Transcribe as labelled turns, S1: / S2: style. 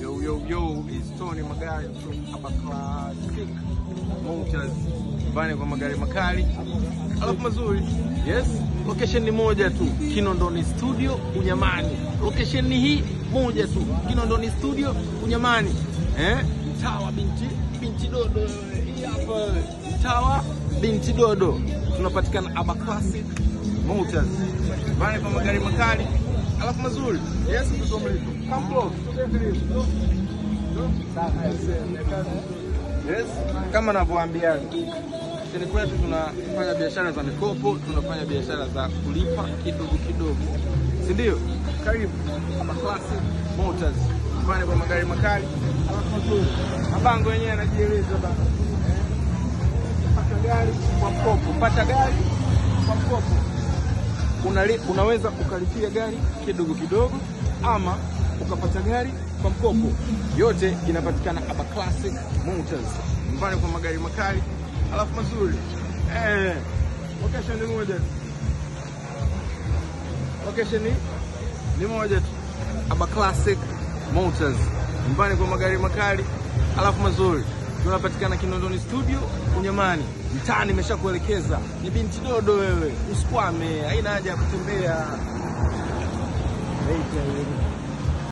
S1: Yo, it's Tony Magari from Aba Classic Motors. Bani kwa magari makali alafu mazuri. Yes, location ni moja tu, Kinondoni Studio Unyamani. Location ni hii moja tu, Kinondoni Studio Unyamani. Tawa binti Dodo. Hii hapa Tawa binti Dodo. Tunapatikana Aba Classic Motors. Bani kwa magari makali alafu mazuri. Yes, tutomlito. Come close. Yes, kama navyoambia, sisi kwetu tunafanya biashara za mikopo, tunafanya biashara za kulipa kidogo. Si ndio? Karibu Aba Classic Motors. Bani kwa magari makali alafu mazuri. Mabango yenyewe yanajieleza bana. Pata gari kwa mkopo, pata gari kwa mkopo. Unaweza ukalipia gari kidogo ama ukapata gari kwa mkopo. Yote inapatikana Aba Classic Motors. Mbani kwa magari makali alafu mazuri. Location ni moja tu. Location ni moja tu. Aba Classic Motors. Mbani kwa magari makali alafu mazuri. Tunapatikana Kinondoni Studio Unyamani. Mtaa nimeshakuelekeza. Ni binti Dodo wewe. Usikwame. Haina haja ya kutembea.